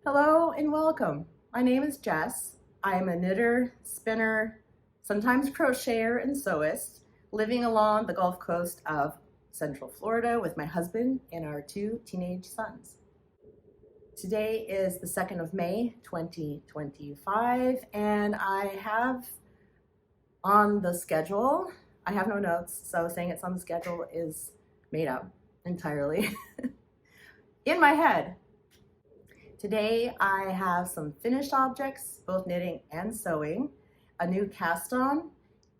Hello and welcome. My name is Jess. I am a knitter, spinner, sometimes crocheter and sewist, living along the Gulf Coast of Central Florida with my husband and our two teenage sons. Today is the 2nd of May, 2025, and I have on the schedule, I have no notes, so saying it's on the schedule is made up entirely in my head. Today I have some finished objects, both knitting and sewing, a new cast on,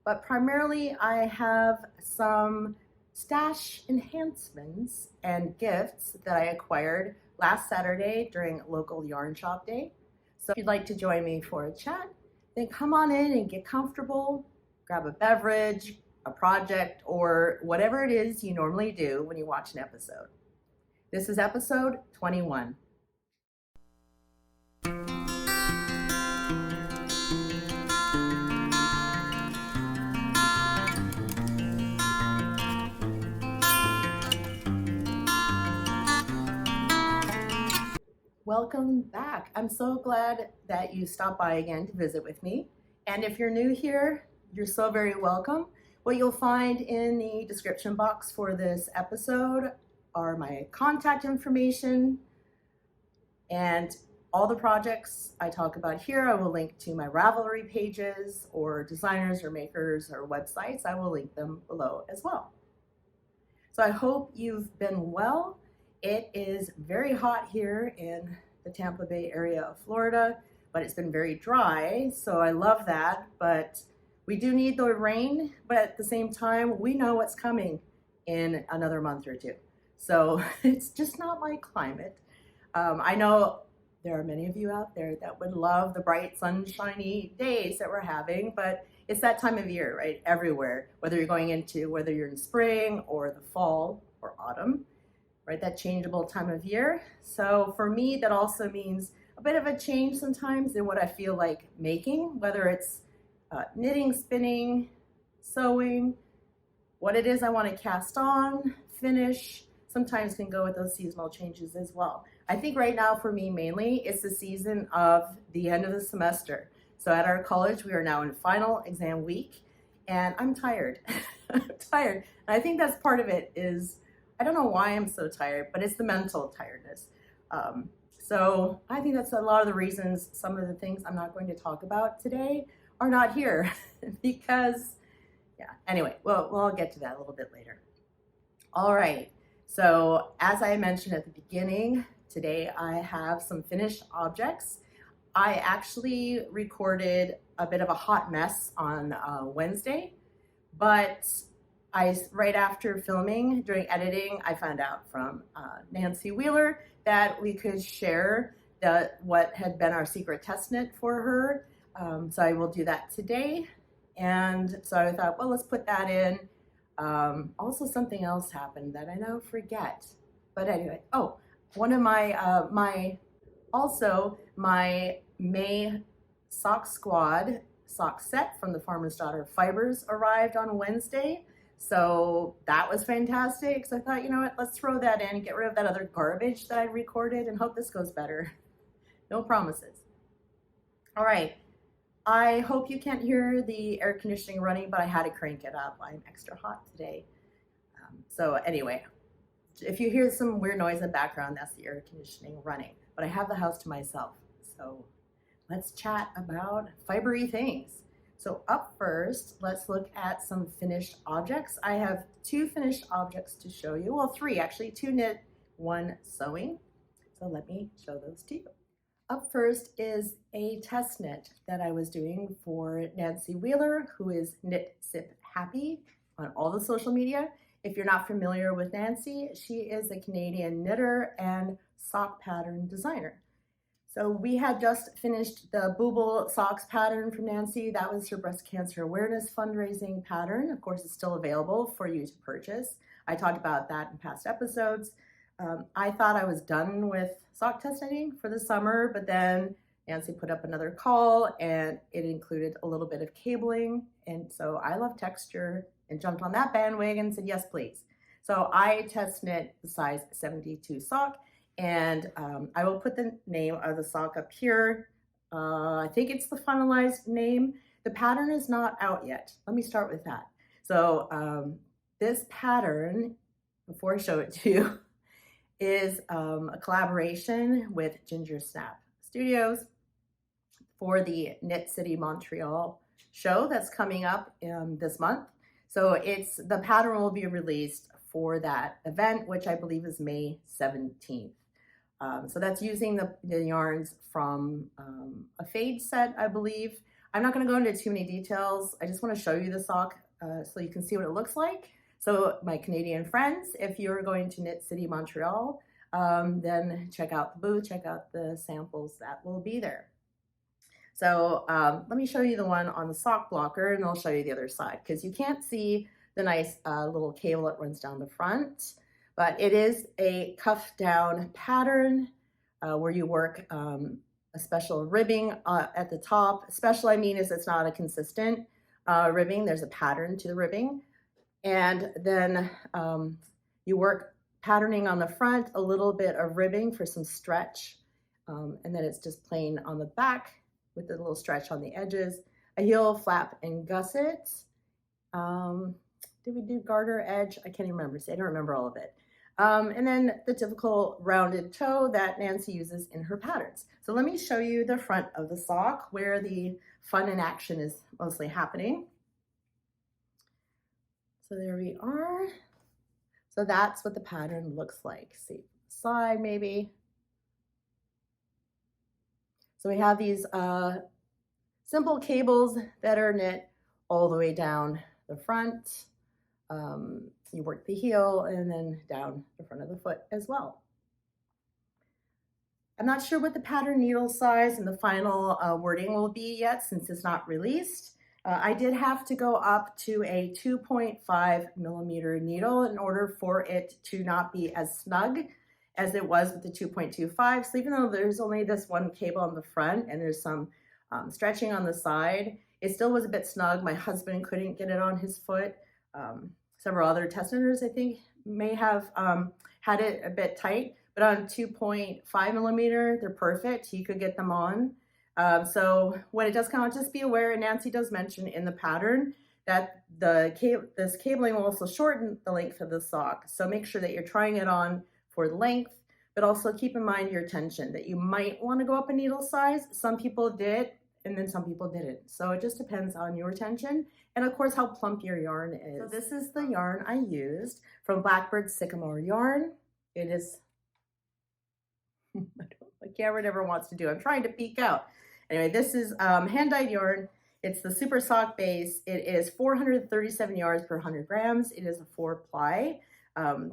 but primarily I have some stash enhancements and gifts that I acquired last Saturday during local yarn shop day. So if you'd like to join me for a chat, then come on in and get comfortable, grab a beverage, a project, or whatever it is you normally do when you watch an episode. This is episode 21. Welcome back. I'm so glad that you stopped by again to visit with me. And if you're new here, you're so very welcome. What you'll find in the description box for this episode are my contact information and all the projects I talk about here. I will link to my Ravelry pages or designers or makers or websites. I will link them below as well. So I hope you've been well. It is very hot here in the Tampa Bay area of Florida, but it's been very dry, so I love that. But we do need the rain, but at the same time, we know what's coming in another month or two. So it's just not my climate. I know there are many of you out there that would love the bright, sunshiny days that we're having, but it's that time of year, right? Everywhere, whether you're in spring or the fall or autumn, right? That changeable time of year. So for me, that also means a bit of a change sometimes in what I feel like making, whether it's knitting, spinning, sewing, what it is I want to cast on, finish, sometimes can go with those seasonal changes as well. I think right now for me mainly, it's the season of the end of the semester. So at our college, we are now in final exam week, and I'm tired. I'm tired. And I think that's part of it is, I don't know why I'm so tired, but it's the mental tiredness. So I think that's a lot of the reasons some of the things I'm not going to talk about today are not here because, yeah, anyway, well, I'll get to that a little bit later. All right, so as I mentioned at the beginning, today I have some finished objects. I actually recorded a bit of a hot mess on Wednesday, but right after filming, during editing, I found out from Nancy Wheeler that we could share what had been our secret test knit for her. So I will do that today. And so I thought, well, let's put that in. Also, something else happened that I now forget. But anyway, one of my May Sock Squad sock set from the Farmer's Daughter Fibers arrived on Wednesday. So that was fantastic. So I thought, you know what, let's throw that in, get rid of that other garbage that I recorded and hope this goes better. No promises. All right. I hope you can't hear the air conditioning running, but I had to crank it up. I'm extra hot today. So anyway, if you hear some weird noise in the background, that's the air conditioning running. But I have the house to myself. So let's chat about fibery things. So up first, let's look at some finished objects. I have 2 finished objects to show you. Well, 3 actually, 2 knit, 1 sewing. So let me show those to you. Up first is a test knit that I was doing for Nancy Wheeler, who is Knit Sip Happy on all the social media. If you're not familiar with Nancy, she is a Canadian knitter and sock pattern designer. So we had just finished the Booble Socks pattern from Nancy. That was her breast cancer awareness fundraising pattern. Of course, it's still available for you to purchase. I talked about that in past episodes. I thought I was done with sock test knitting for the summer, but then Nancy put up another call and it included a little bit of cabling. And so I love texture and jumped on that bandwagon and said, yes, please. So I test knit the size 72 sock And I will put the name of the sock up here. I think it's the finalized name. The pattern is not out yet. Let me start with that. So this pattern, before I show it to you, is a collaboration with Ginger Snap Studios for the Knit City Montreal show that's coming up this month. So the pattern will be released for that event, which I believe is May 17th. So that's using the yarns from a fade set, I believe. I'm not going to go into too many details. I just want to show you the sock so you can see what it looks like. So my Canadian friends, if you're going to Knit City Montreal, then check out the booth, check out the samples that will be there. So let me show you the one on the sock blocker, and I'll show you the other side because you can't see the nice little cable that runs down the front. But it is a cuff down pattern where you work a special ribbing at the top. Special, I mean, is it's not a consistent ribbing. There's a pattern to the ribbing. And then you work patterning on the front, a little bit of ribbing for some stretch. And then it's just plain on the back with a little stretch on the edges. A heel, flap, and gusset. Did we do garter, edge? I can't even remember. See, I don't remember all of it. And then the typical rounded toe that Nancy uses in her patterns. So let me show you the front of the sock where the fun and action is mostly happening. So there we are. So that's what the pattern looks like. See, side maybe. So we have these simple cables that are knit all the way down the front. You work the heel and then down the front of the foot as well. I'm not sure what the pattern needle size and the final wording will be yet since it's not released. I did have to go up to a 2.5 millimeter needle in order for it to not be as snug as it was with the 2.25. So even though there's only this one cable on the front and there's some stretching on the side, it still was a bit snug. My husband couldn't get it on his foot. Several other test knitters, I think, may have had it a bit tight, but on 2.5 millimeter, they're perfect. He could get them on. So when it does come out, just be aware, and Nancy does mention in the pattern that this cabling will also shorten the length of the sock. So make sure that you're trying it on for the length, but also keep in mind your tension, that you might want to go up a needle size. Some people did, and then some people didn't. So it just depends on your tension and of course how plump your yarn is. So this is the yarn I used from Blackbird Sycamore Yarn. It is, my camera never wants to do. I'm trying to peek out. Anyway, this is hand-dyed yarn. It's the Super Sock base. It is 437 yards per 100 grams. It is a 4-ply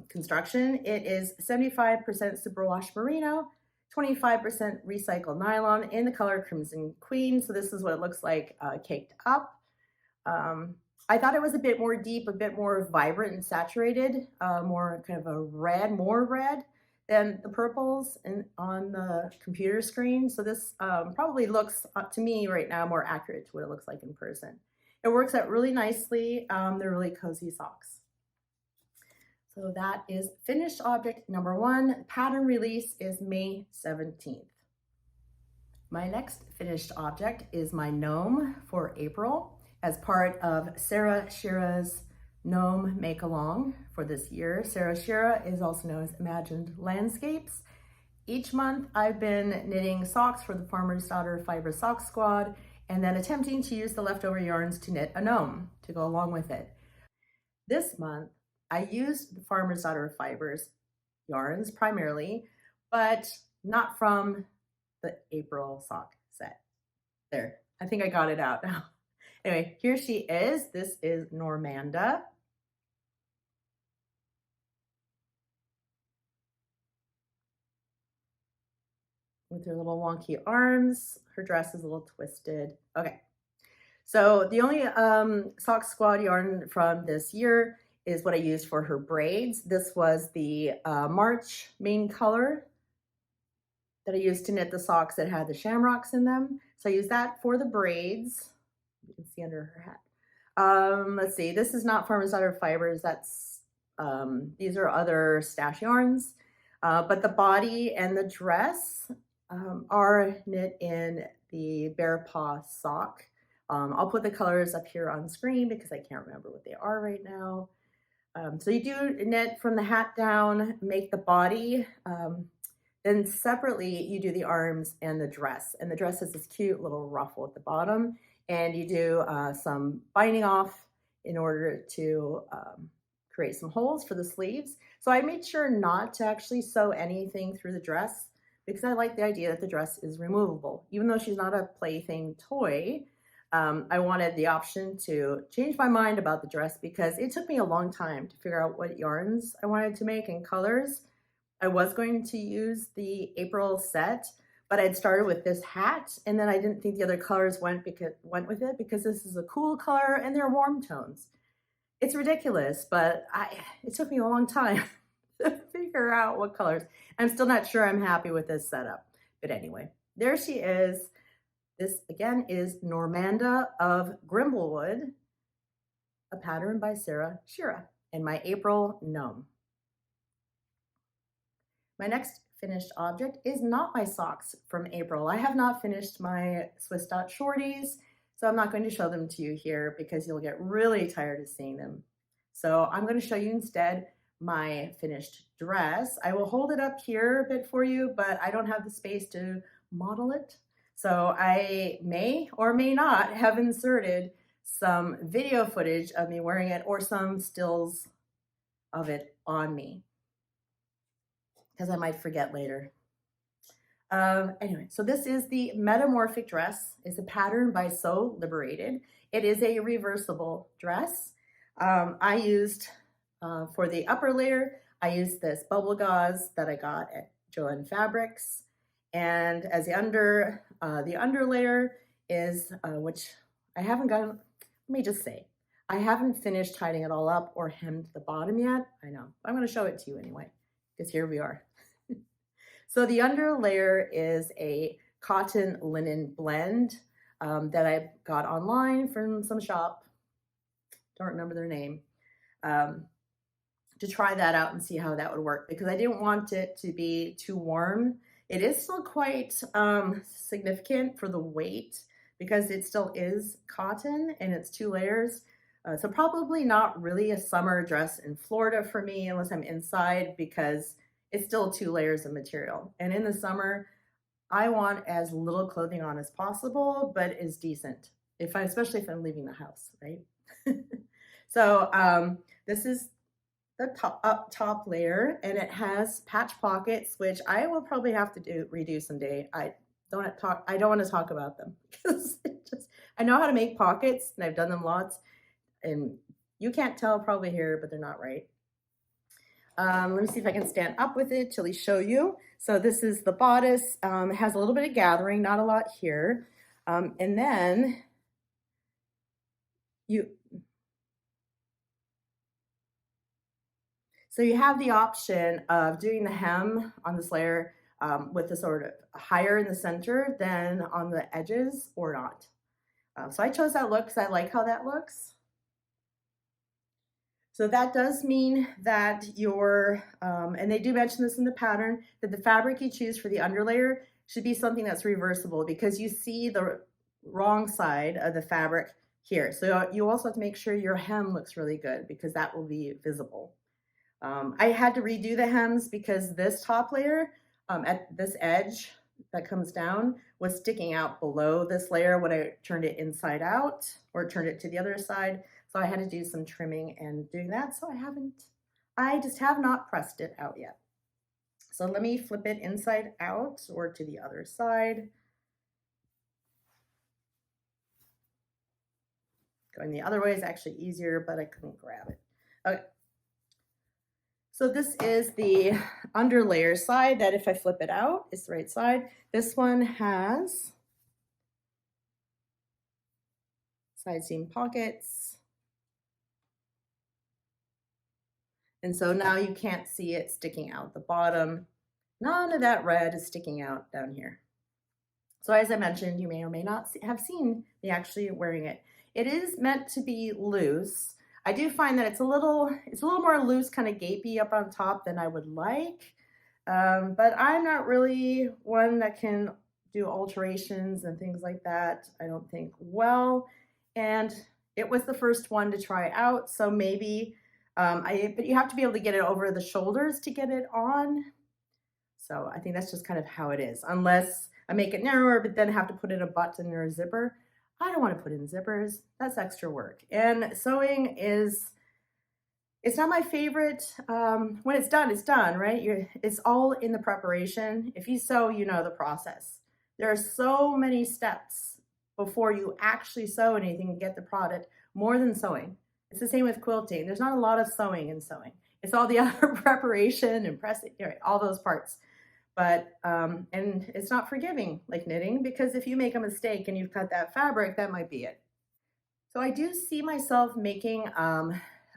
construction. It is 75% superwash merino, 25% recycled nylon in the color Crimson Queen. So this is what it looks like caked up. I thought it was a bit more deep, a bit more vibrant and saturated, more kind of a red, more red than the purples on the computer screen. So this probably looks, to me right now, more accurate to what it looks like in person. It works out really nicely. They're really cozy socks. So that is finished object number 1. Pattern release is May 17th. My next finished object is my gnome for April as part of Sarah Shira's Gnome Make Along for this year. Sarah Shira is also known as Imagined Landscapes. Each month I've been knitting socks for the Farmer's Daughter Fiber Sock Squad and then attempting to use the leftover yarns to knit a gnome to go along with it. This month I used the Farmer's Daughter Fibers yarns primarily, but not from the April sock set. There, I think I got it out now. Anyway, here she is. This is Normanda. With her little wonky arms. Her dress is a little twisted. Okay, so the only Sock Squad yarn from this year is what I used for her braids. This was the March main color that I used to knit the socks that had the shamrocks in them. So I used that for the braids. You can see under her hat. Let's see, this is not Farmer's Daughter Fibers. That's these are other stash yarns. But the body and the dress are knit in the Bear Paw sock. I'll put the colors up here on screen because I can't remember what they are right now. So you do knit from the hat down, make the body, then separately you do the arms and the dress. And the dress has this cute little ruffle at the bottom, and you do some binding off in order to create some holes for the sleeves. So I made sure not to actually sew anything through the dress because I like the idea that the dress is removable. Even though she's not a plaything toy, I wanted the option to change my mind about the dress because it took me a long time to figure out what yarns I wanted to make and colors. I was going to use the April set, but I'd started with this hat, and then I didn't think the other colors went with it because this is a cool color and they're warm tones. It's ridiculous, but it took me a long time to figure out what colors. I'm still not sure I'm happy with this setup. But anyway, there she is. This again is Normanda of Grimblewood, a pattern by Sarah Shira, and my April gnome. My next finished object is not my socks from April. I have not finished my Swiss Dot Shorties, so I'm not going to show them to you here because you'll get really tired of seeing them. So I'm going to show you instead my finished dress. I will hold it up here a bit for you, but I don't have the space to model it. So I may or may not have inserted some video footage of me wearing it or some stills of it on me because I might forget later. Anyway, so this is the Metamorphic dress. It's a pattern by Sew Liberated. It is a reversible dress. I used, for the upper layer, I used this bubble gauze that I got at Joann Fabrics. And as the under layer is, which I haven't gotten, let me just say, I haven't finished tidying it all up or hemmed the bottom yet. I know, I'm gonna show it to you anyway, because here we are. So the under layer is a cotton linen blend that I got online from some shop, don't remember their name, to try that out and see how that would work because I didn't want it to be too warm. It is still quite significant for the weight because it still is cotton and it's 2 layers. So probably not really a summer dress in Florida for me unless I'm inside because it's still 2 layers of material. And in the summer, I want as little clothing on as possible, but is decent, especially if I'm leaving the house, right? So this is the top layer, and it has patch pockets, which I will probably have to redo someday. I don't want to talk about them because I know how to make pockets and I've done them lots, and you can't tell probably here, but they're not right. Let me see if I can stand up with it till I show you. So this is the bodice. It has a little bit of gathering, not a lot here. And then so you have the option of doing the hem on this layer with the sort of higher in the center than on the edges or not. So I chose that look because I like how that looks. So that does mean that and they do mention this in the pattern, that the fabric you choose for the underlayer should be something that's reversible because you see the wrong side of the fabric here. So you also have to make sure your hem looks really good because that will be visible. I had to redo the hems because this top layer at this edge that comes down was sticking out below this layer when I turned it inside out or turned it to the other side. So I had to do some trimming and doing that. So I just have not pressed it out yet. So let me flip it inside out or to the other side. Going the other way is actually easier, but I couldn't grab it. Okay. So this is the underlayer side that if I flip it out, it's the right side. This one has side seam pockets. And so now you can't see it sticking out the bottom. None of that red is sticking out down here. So as I mentioned, you may or may not have seen me actually wearing it. It is meant to be loose. I do find that it's a little more loose, kind of gapey up on top than I would like. But I'm not really one that can do alterations and things like that, I don't think well. And it was the first one to try out, so maybe, but you have to be able to get it over the shoulders to get it on. So I think that's just kind of how it is, unless I make it narrower, but then have to put in a button or a zipper. I don't want to put in zippers. That's extra work. And sewing is, it's not my favorite. When it's done, right? It's all in the preparation. If you sew, you know the process. There are so many steps before you actually sew anything and get the product, more than sewing. It's the same with quilting. There's not a lot of sewing in sewing. It's all the other preparation and pressing, right, all those parts. But, and it's not forgiving like knitting, because if you make a mistake and you've cut that fabric, that might be it. So I do see myself making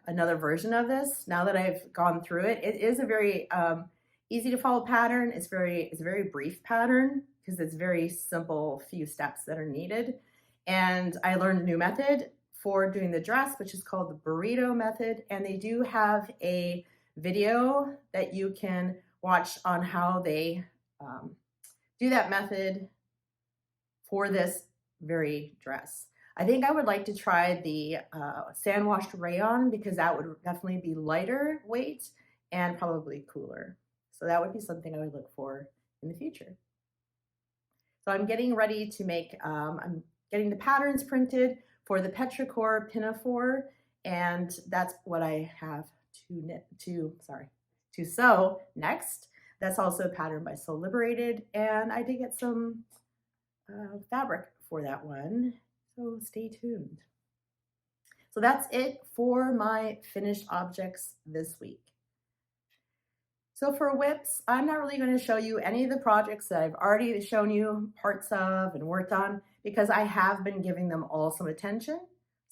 another version of this now that I've gone through it. It is a very easy to follow pattern. It's a very brief pattern because it's very simple few steps that are needed. And I learned a new method for doing the dress, which is called the burrito method. And they do have a video that you can watch on how they do that method for this very dress. I think I would like to try the sand washed rayon, because that would definitely be lighter weight and probably cooler. So that would be something I would look for in the future. So I'm getting ready to make, I'm getting the patterns printed for the Petrichor Pinafore, and that's what I have to sew next. That's also a pattern by Sew Liberated, and I did get some fabric for that one, so stay tuned. So that's it for my finished objects this week. So for whips, I'm not really going to show you any of the projects that I've already shown you parts of and worked on, because I have been giving them all some attention.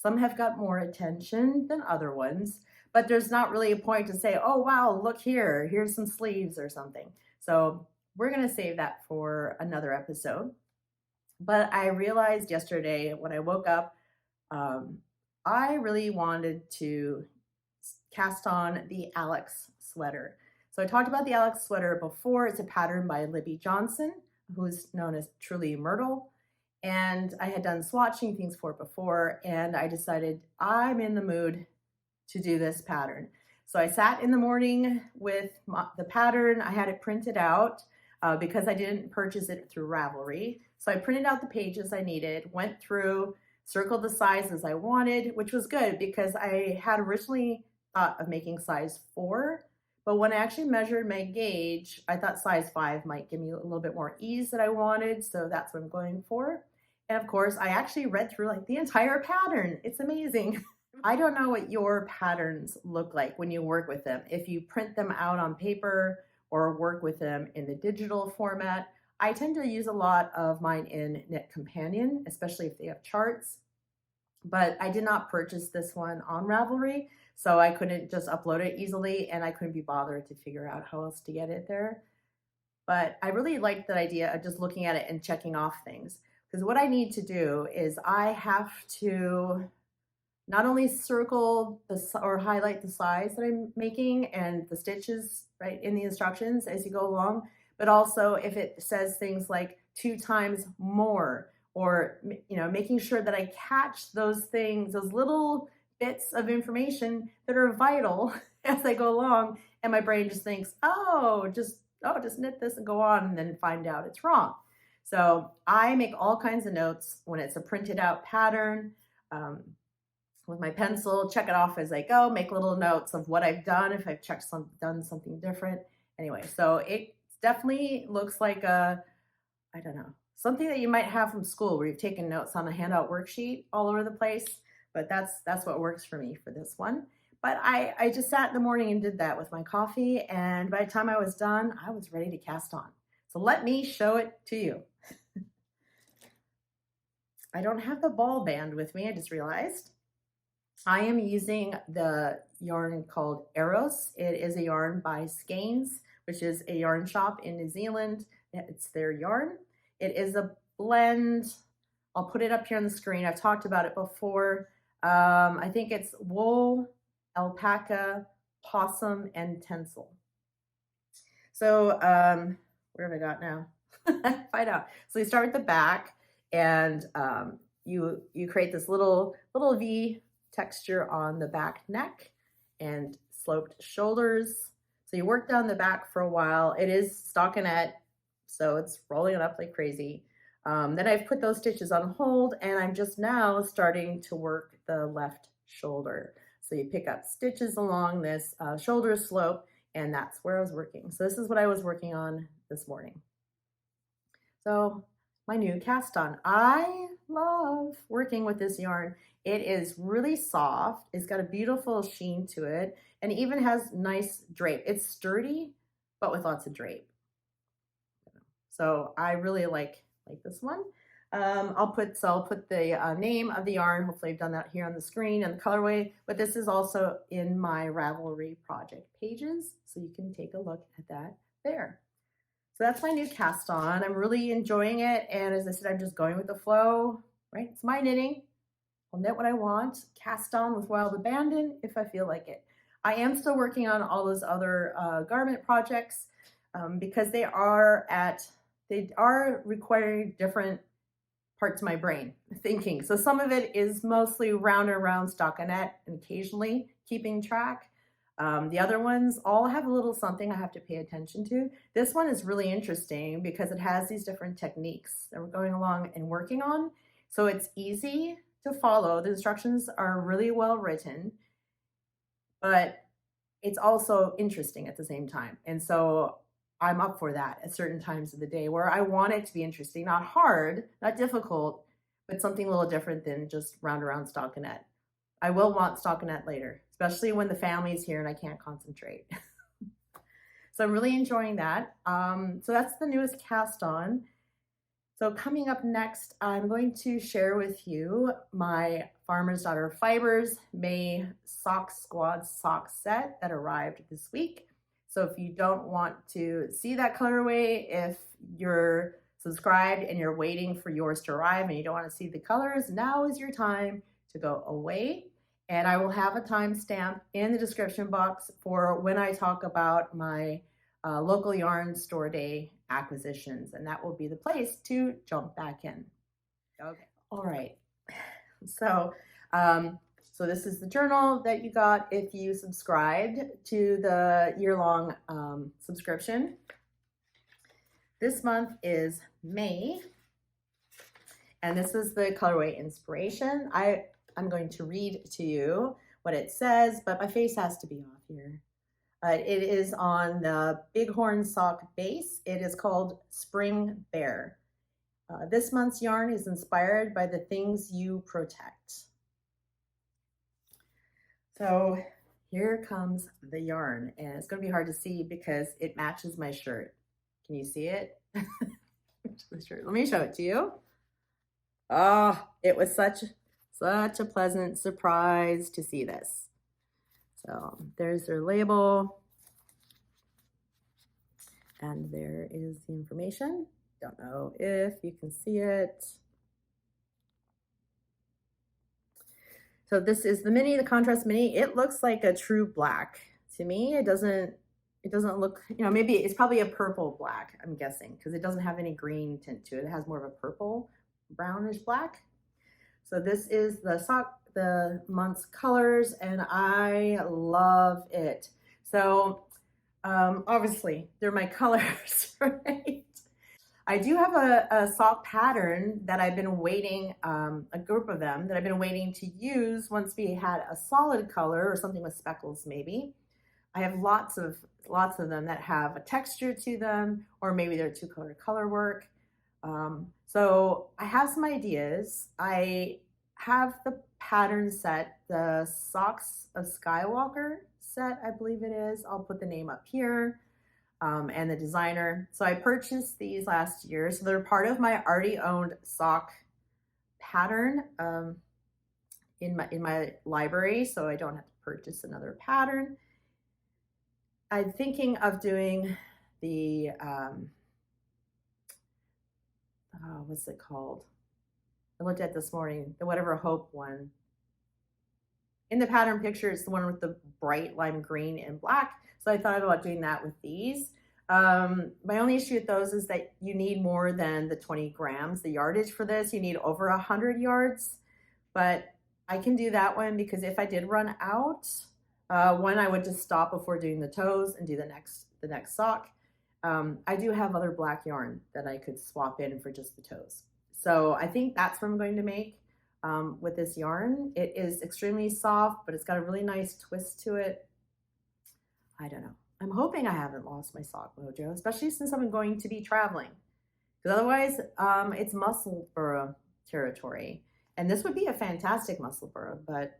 Some have got more attention than other ones, but there's not really a point to say, oh wow, look here, here's some sleeves or something. So we're going to save that for another episode. But I realized yesterday when I woke up, I really wanted to cast on the Alex sweater. So I talked about the Alex sweater before. It's a pattern by Libby Johnson, who's known as Truly Myrtle. And I had done swatching things for it before, and I decided I'm in the mood to do this pattern. So I sat in the morning with the pattern. I had it printed out because I didn't purchase it through Ravelry. So I printed out the pages I needed, went through, circled the sizes I wanted, which was good because I had originally thought of making size 4, but when I actually measured my gauge, I thought size 5 might give me a little bit more ease that I wanted, so that's what I'm going for. And of course, I actually read through like the entire pattern. It's amazing. I don't know what your patterns look like when you work with them. If you print them out on paper or work with them in the digital format. I tend to use a lot of mine in Knit Companion, especially if they have charts. But I did not purchase this one on Ravelry, so I couldn't just upload it easily, and I couldn't be bothered to figure out how else to get it there. But I really liked that idea of just looking at it and checking off things. Because what I need to do is I have to not only circle or highlight the size that I'm making and the stitches right in the instructions as you go along, but also if it says things like 2 times more, or making sure that I catch those things, those little bits of information that are vital as I go along, and my brain just thinks, just knit this and go on, and then find out it's wrong. So I make all kinds of notes when it's a printed out pattern. With my pencil, check it off as I go, make little notes of what I've done, if I've done something different. Anyway, so it definitely looks like something that you might have from school where you've taken notes on a handout worksheet all over the place, but that's what works for me for this one. But I just sat in the morning and did that with my coffee, and by the time I was done, I was ready to cast on. So let me show it to you. I don't have the ball band with me, I just realized. I am using the yarn called Eros. It is a yarn by Skeins, which is a yarn shop in New Zealand. It's their yarn. It is a blend. I'll put it up here on the screen. I've talked about it before. I think it's wool, alpaca, possum, and tencel. So where have I got now? Find out. So you start at the back, and you create this little V texture on the back neck and sloped shoulders. So you work down the back for a while. It is stockinette, so it's rolling it up like crazy. Then I've put those stitches on hold, and I'm just now starting to work the left shoulder. So you pick up stitches along this shoulder slope, and that's where I was working. So this is what I was working on this morning. So my new cast on. I love working with this yarn. It is really soft. It's got a beautiful sheen to it, and it even has nice drape. It's sturdy, but with lots of drape. So I really like this one. I'll put the name of the yarn. Hopefully I've done that here on the screen, and the colorway, but this is also in my Ravelry project pages, so you can take a look at that there. So that's my new cast on. I'm really enjoying it, and as I said, I'm just going with the flow, right? It's my knitting. I'll knit what I want, cast on with wild abandon if I feel like it. I am still working on all those other garment projects because they are requiring different parts of my brain thinking. So some of it is mostly round and round stockinette and occasionally keeping track. The other ones all have a little something I have to pay attention to. This one is really interesting because it has these different techniques that we're going along and working on. So it's easy to follow. The instructions are really well written, but it's also interesting at the same time. And so I'm up for that at certain times of the day where I want it to be interesting, not hard, not difficult, but something a little different than just round around stockinette. I will want stockinette later, especially when the family's here and I can't concentrate. So I'm really enjoying that. So that's the newest cast on. So coming up next, I'm going to share with you my Farmer's Daughter Fibers May Sock Squad sock set that arrived this week. So if you don't want to see that colorway, if you're subscribed and you're waiting for yours to arrive and you don't want to see the colors, now is your time to go away. And I will have a timestamp in the description box for when I talk about my local yarn store day acquisitions, and that will be the place to jump back in. Okay. All right. So this is the journal that you got if you subscribed to the year-long subscription. This month is May, and this is the colorway inspiration. I'm going to read to you what it says, but my face has to be off here. It is on the Bighorn sock base. It is called Spring Bear. This month's yarn is inspired by the things you protect. So here comes the yarn, and it's going to be hard to see because it matches my shirt. Can you see it? Let me show it to you. Oh, it was such a pleasant surprise to see this. So there's their label, and there is the information. Don't know if you can see it. So this is the mini, the contrast mini. It looks like a true black to me. It doesn't look, maybe it's probably a purple black, I'm guessing, because it doesn't have any green tint to it. It has more of a purple, brownish black. So this is the month's colors, and I love it. So obviously they're my colors, right? I do have a sock pattern that I've been waiting, a group of them that I've been waiting to use once we had a solid color or something with speckles maybe. I have lots of them that have a texture to them, or maybe they're color work. So I have some ideas. I have the pattern set, the Socks of Skywalker set, I believe it is. I'll put the name up here, and the designer. So I purchased these last year. So they're part of my already owned sock pattern in my library, so I don't have to purchase another pattern. I'm thinking of doing the what's it called? I looked at this morning, the Whatever Hope one. In the pattern picture, it's the one with the bright lime green and black. So I thought about doing that with these. My only issue with those is that you need more than the 20 grams. The yardage for this, you need over 100 yards, but I can do that one because if I did run out, one I would just stop before doing the toes and do the next sock. I do have other black yarn that I could swap in for just the toes. So I think that's what I'm going to make with this yarn. It is extremely soft, but it's got a really nice twist to it. I don't know. I'm hoping I haven't lost my sock mojo, especially since I'm going to be traveling. Because otherwise, it's Musselburgh territory. And this would be a fantastic Musselburgh, but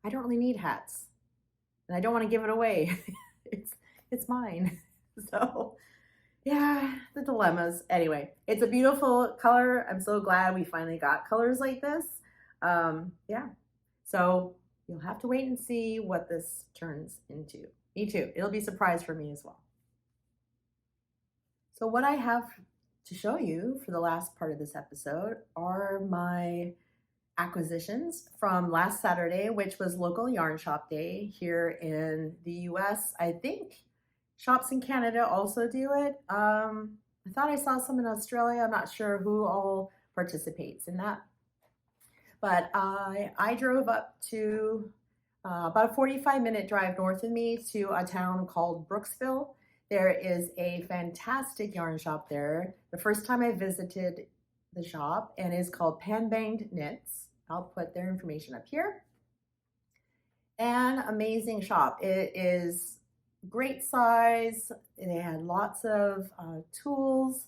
I don't really need hats. And I don't want to give it away. it's mine. So yeah, the dilemmas. Anyway, it's a beautiful color. I'm so glad we finally got colors like this. Yeah. So you'll have to wait and see what this turns into. Me too. It'll be a surprise for me as well. So what I have to show you for the last part of this episode are my acquisitions from last Saturday, which was local yarn shop day here in the US. I think shops in Canada also do it. I thought I saw some in Australia. I'm not sure who all participates in that. But I drove up to about a 45-minute drive north of me to a town called Brooksville. There is a fantastic yarn shop there. The first time I visited the shop, and is called Pan Banged Knits. I'll put their information up here. An amazing shop. It is great size. They had lots of tools,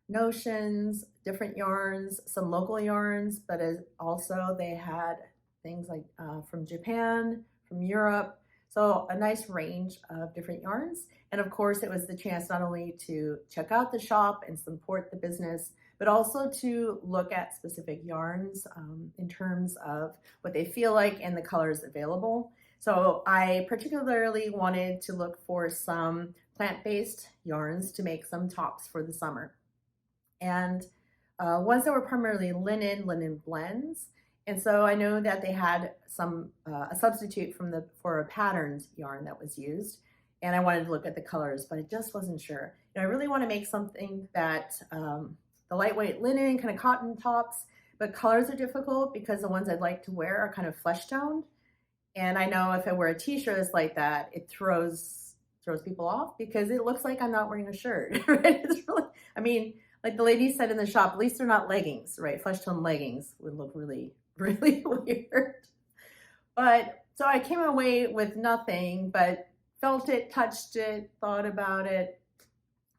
notions, different yarns, some local yarns, but also they had things like from Japan, from Europe. So a nice range of different yarns. And of course, it was the chance not only to check out the shop and support the business, but also to look at specific yarns in terms of what they feel like and the colors available. So I particularly wanted to look for some plant-based yarns to make some tops for the summer. And ones that were primarily linen blends. And so I know that they had some a substitute for a patterned yarn that was used, and I wanted to look at the colors, but I just wasn't sure. I really want to make something that the lightweight linen kind of cotton tops, but colors are difficult because the ones I'd like to wear are kind of flesh toned, and I know if I wear a t-shirt that's like that, it throws people off because it looks like I'm not wearing a shirt. Right? It's really, I mean, like the lady said in the shop, at least they're not leggings, right? Flesh tone leggings would look really weird. But so I came away with nothing, but felt it, touched it, thought about it.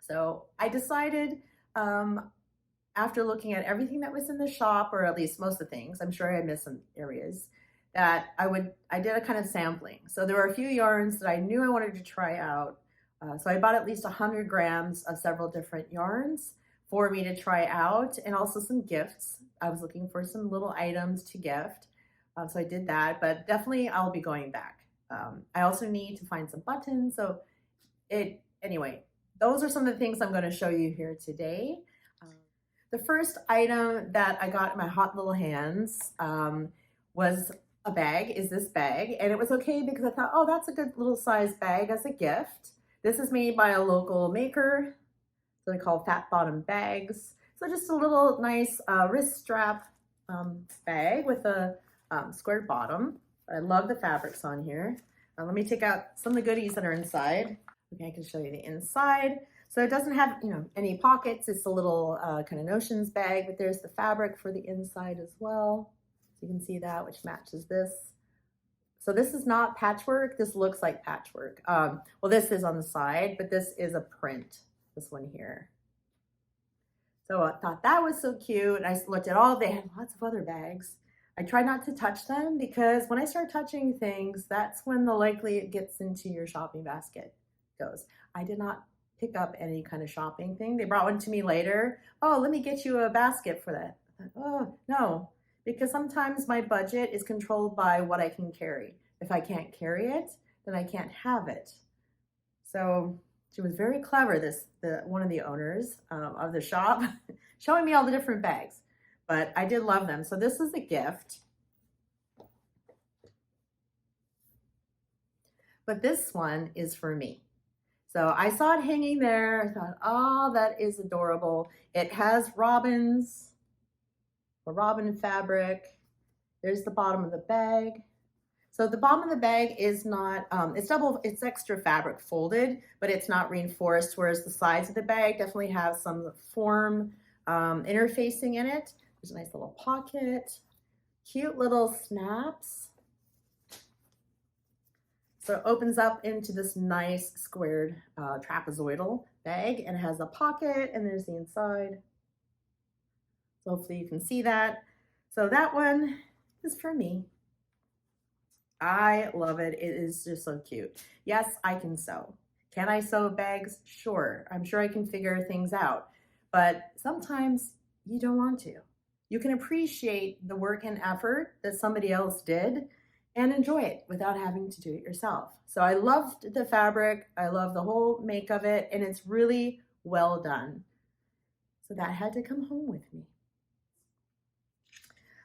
So I decided after looking at everything that was in the shop, or at least most of the things, I'm sure I missed some areas, that I did a kind of sampling. So there were a few yarns that I knew I wanted to try out. So I bought at least 100 grams of several different yarns for me to try out, and also some gifts. I was looking for some little items to gift. So I did that, but definitely I'll be going back. I also need to find some buttons. So anyway, those are some of the things I'm going to show you here today. The first item that I got in my hot little hands was a bag, is this bag. And it was okay because I thought, oh, that's a good little size bag as a gift. This is made by a local maker. So they call fat bottom bags. So just a little nice wrist strap bag with a square bottom. I love the fabrics on here. Let me take out some of the goodies that are inside. Okay, I can show you the inside. So it doesn't have, any pockets. It's a little kind of notions bag, but there's the fabric for the inside as well. So you can see that, which matches this. So this is not patchwork. This looks like patchwork. Well, this is on the side, but this is a print, this one here. So I thought that was so cute. And I looked at they had lots of other bags. I try not to touch them because when I start touching things, that's when the likely it gets into your shopping basket goes. I did not pick up any kind of shopping thing. They brought one to me later. Oh, let me get you a basket for that. I thought, oh, no, because sometimes my budget is controlled by what I can carry. If I can't carry it, then I can't have it. So she was very clever, one of the owners of the shop, showing me all the different bags. But I did love them. So this is a gift. But this one is for me. So I saw it hanging there. I thought, oh, that is adorable. It has robins, a robin fabric. There's the bottom of the bag. So the bottom of the bag is not, it's extra fabric folded, but it's not reinforced, whereas the sides of the bag definitely have some form interfacing in it. There's a nice little pocket, cute little snaps. So it opens up into this nice squared trapezoidal bag, and it has a pocket, and there's the inside. So hopefully you can see that. So that one is for me. I love it. It is just so cute. Yes, I can sew. Can I sew bags? Sure. I'm sure I can figure things out. But sometimes you don't want to. You can appreciate the work and effort that somebody else did and enjoy it without having to do it yourself. So I loved the fabric. I love the whole make of it, and it's really well done. So that had to come home with me.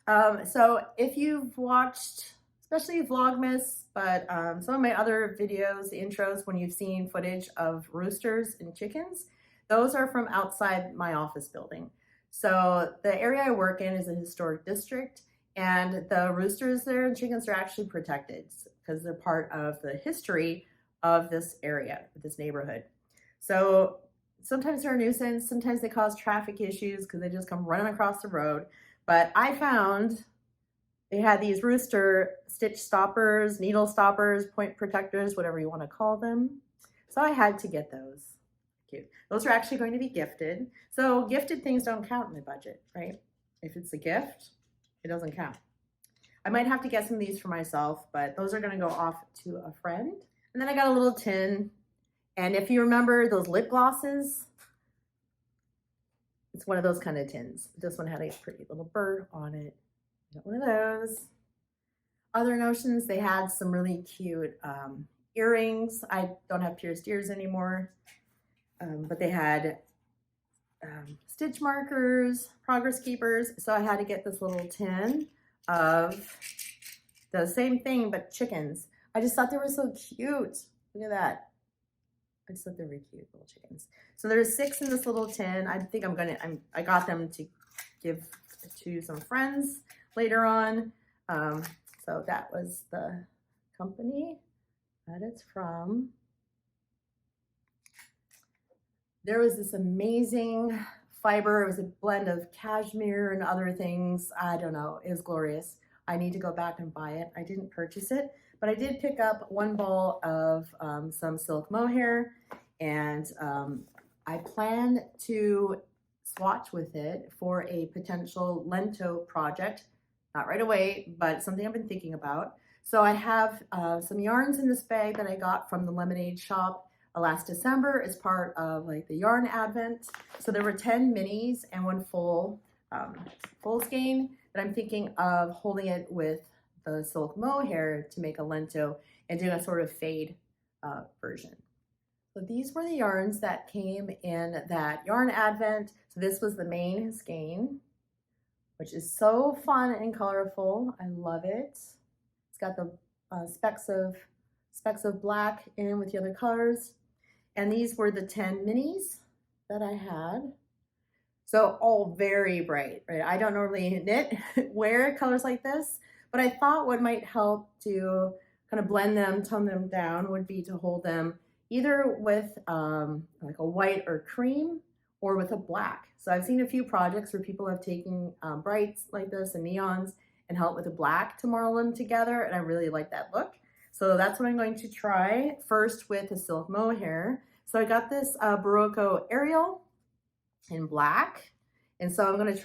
So if you've watched, especially Vlogmas, but some of my other videos, the intros, when you've seen footage of roosters and chickens, those are from outside my office building. So the area I work in is a historic district, and the roosters there and chickens are actually protected because they're part of the history of this area, this neighborhood. So sometimes they're a nuisance, sometimes they cause traffic issues because they just come running across the road. But I found they had these rooster stitch stoppers, needle stoppers, point protectors, whatever you want to call them. So I had to get those. Cute. Those are actually going to be gifted. So gifted things don't count in the budget, right? If it's a gift, it doesn't count. I might have to get some of these for myself, but those are going to go off to a friend. And then I got a little tin. And if you remember those lip glosses, it's one of those kind of tins. This one had a pretty little bird on it. Got one of those. Other notions, they had some really cute earrings. I don't have pierced ears anymore, but they had stitch markers, progress keepers. So I had to get this little tin of the same thing, but chickens. I just thought they were so cute. Look at that. I just thought they were cute little chickens. So there's 6 in this little tin. I think I got them to give to some friends later on. So that was the company that it's from. There was this amazing fiber. It was a blend of cashmere and other things. I don't know. It was glorious. I need to go back and buy it. I didn't purchase it, but I did pick up one ball of some silk mohair, and I plan to swatch with it for a potential Lento project. Not right away, but something I've been thinking about. So I have some yarns in this bag that I got from the Lemonade shop last December as part of like the yarn advent. So there were 10 minis and one full skein that I'm thinking of holding it with the silk mohair to make a Lento and doing a sort of fade version. So these were the yarns that came in that yarn advent. So this was the main skein, which is so fun and colorful. I love it. It's got the specks of black in with the other colors. And these were the 10 minis that I had. So all very bright, right? I don't normally knit, wear colors like this, but I thought what might help to kind of blend them, tone them down would be to hold them either with like a white or cream or with a black. So I've seen a few projects where people have taken brights like this and neons and held it with a black to marl them together, and I really like that look. So that's what I'm going to try first with the silk mohair. So I got this Barocco Ariel in black. And so I'm going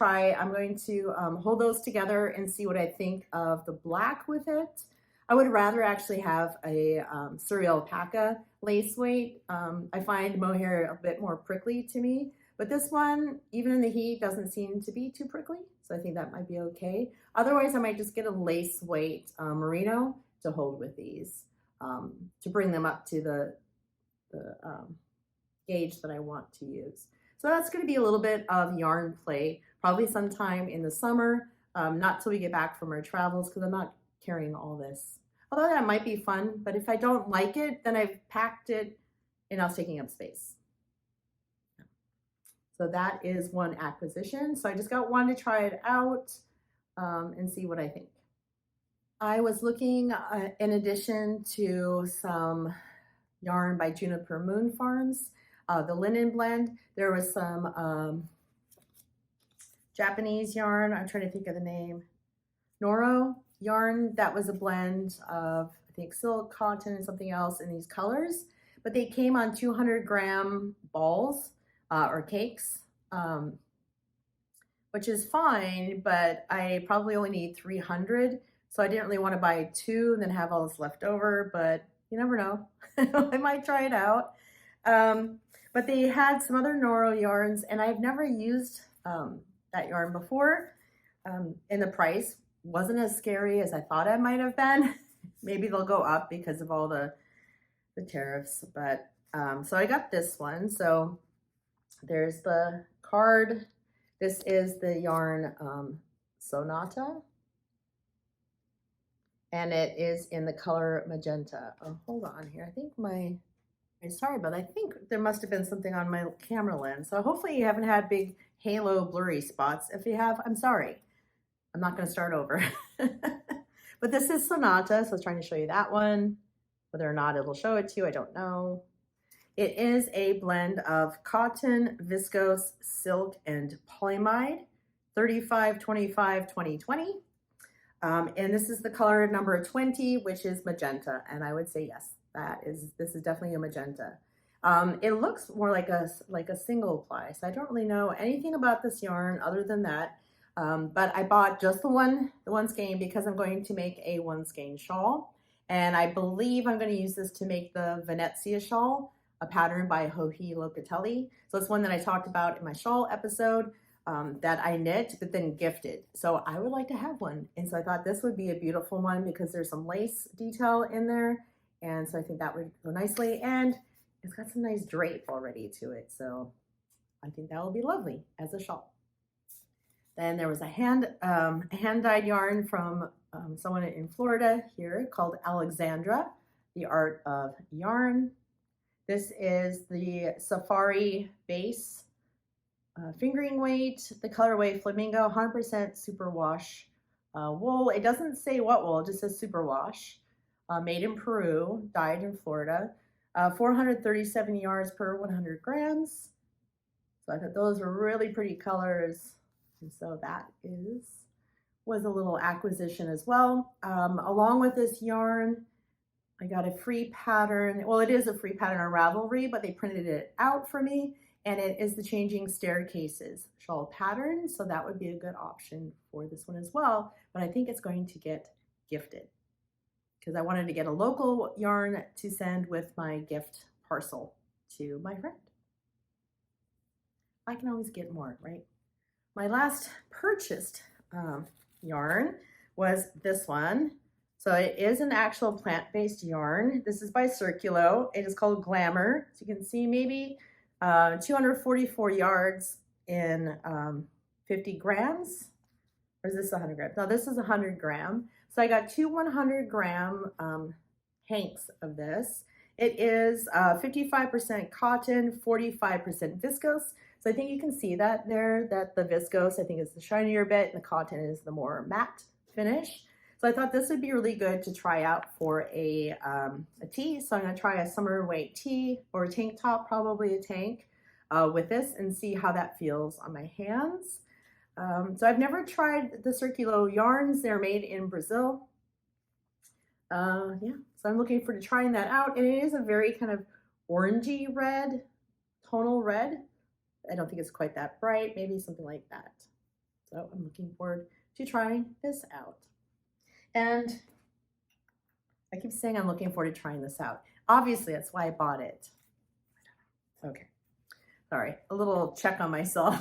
to hold those together and see what I think of the black with it. I would rather actually have a Surrey alpaca lace weight. I find mohair a bit more prickly to me, but this one, even in the heat, doesn't seem to be too prickly. So I think that might be okay. Otherwise, I might just get a lace weight merino to hold with these to bring them up to the gauge that I want to use. So that's going to be a little bit of yarn play, probably sometime in the summer, not till we get back from our travels, because I'm not carrying all this. Although that might be fun, but if I don't like it, then I've packed it and now it's taking up space. So that is one acquisition. So I just got one to try it out and see what I think. I was looking in addition to some yarn by Juniper Moon Farms, the linen blend. There was some Japanese yarn. I'm trying to think of the name. Noro yarn that was a blend of, I think, silk, cotton, and something else in these colors. But they came on 200-gram balls or cakes, which is fine, but I probably only need 300. So I didn't really want to buy 2 and then have all this left over, but you never know. I might try it out. But they had some other Noro yarns, and I've never used that yarn before. And the price wasn't as scary as I thought it might have been. Maybe they'll go up because of all the tariffs, but so I got this one. So there's the card. This is the yarn Sonata, and it is in the color magenta. Oh, hold on here. I think I'm sorry, but I think there must have been something on my camera lens. So hopefully you haven't had big halo blurry spots. If you have, I'm sorry. I'm not going to start over. But this is Sonata, so I was trying to show you that one. Whether or not it'll show it to you, I don't know. It is a blend of cotton, viscose, silk, and polyamide, 35, 25, 20, 20. And this is the color number 20, which is magenta. And I would say yes, this is definitely a magenta. It looks more like a single ply, so I don't really know anything about this yarn other than that. But I bought just the one skein because I'm going to make a 1 skein shawl. And I believe I'm going to use this to make the Venezia shawl, a pattern by Joji Locatelli. So it's one that I talked about in my shawl episode that I knit but then gifted. So I would like to have one. And so I thought this would be a beautiful one because there's some lace detail in there. And so I think that would go nicely. And it's got some nice drape already to it. So I think that will be lovely as a shawl. Then there was a hand-dyed yarn from someone in Florida here called Alexandra, the Art of Yarn. This is the Safari base fingering weight, the colorway Flamingo, 100% superwash wool. It doesn't say what wool, it just says superwash. Made in Peru, dyed in Florida. 437 yards per 100 grams. So I thought those were really pretty colors. And so that was a little acquisition as well. Along with this yarn, I got a free pattern. Well, it is a free pattern on Ravelry, but they printed it out for me. And it is the Changing Staircases shawl pattern. So that would be a good option for this one as well. But I think it's going to get gifted because I wanted to get a local yarn to send with my gift parcel to my friend. I can always get more, right? My last purchased yarn was this one. So it is an actual plant-based yarn. This is by Circulo. It is called Glamour. So you can see maybe 244 yards in 50 grams. Or is this 100 grams? No, this is 100 gram. So I got 2 100-gram hanks of this. It is 55% cotton, 45% viscose. So I think you can see that there, that the viscose, I think, is the shinier bit, and the cotton is the more matte finish. So I thought this would be really good to try out for a tee. So I'm going to try a summer weight tee or a tank top, probably a tank, with this and see how that feels on my hands. So I've never tried the Circulo yarns. They're made in Brazil. Yeah, so I'm looking forward to trying that out. And it is a very kind of orangey red, tonal red. I don't think it's quite that bright, maybe something like that. So I'm looking forward to trying this out. And I keep saying I'm looking forward to trying this out. Obviously, that's why I bought it. Okay, all right, a little check on myself.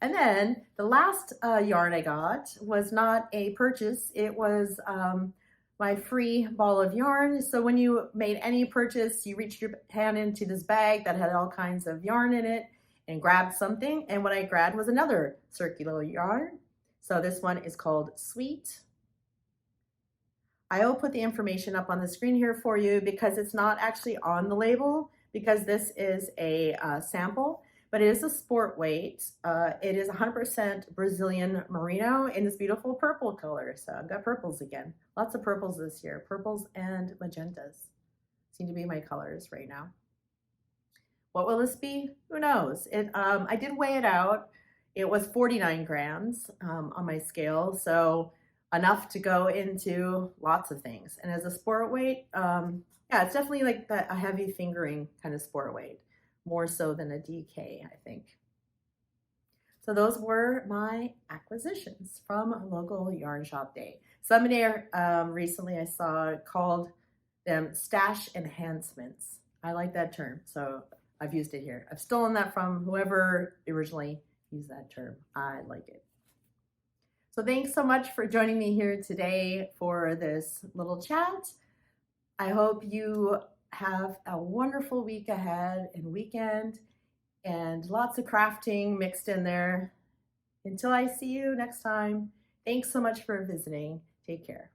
And then the last yarn I got was not a purchase. It was my free ball of yarn. So when you made any purchase, you reached your hand into this bag that had all kinds of yarn in it and grabbed something. And what I grabbed was another Circulo yarn. So this one is called Sweet. I will put the information up on the screen here for you because it's not actually on the label, because this is a sample, but it is a sport weight. It is 100% Brazilian merino in this beautiful purple color. So I've got purples again. Lots of purples this year. Purples and magentas seem to be my colors right now. What will this be? Who knows? I did weigh it out. It was 49 grams on my scale, so enough to go into lots of things. And as a sport weight, yeah, it's definitely like a heavy fingering kind of sport weight, more so than a DK, I think. So those were my acquisitions from local yarn shop day. Somebody recently I saw called them stash enhancements. I like that term, so I've used it here. I've stolen that from whoever originally used that term. I like it. So thanks so much for joining me here today for this little chat. I hope you have a wonderful week ahead and weekend, and lots of crafting mixed in there. Until I see you next time, thanks so much for visiting. Take care.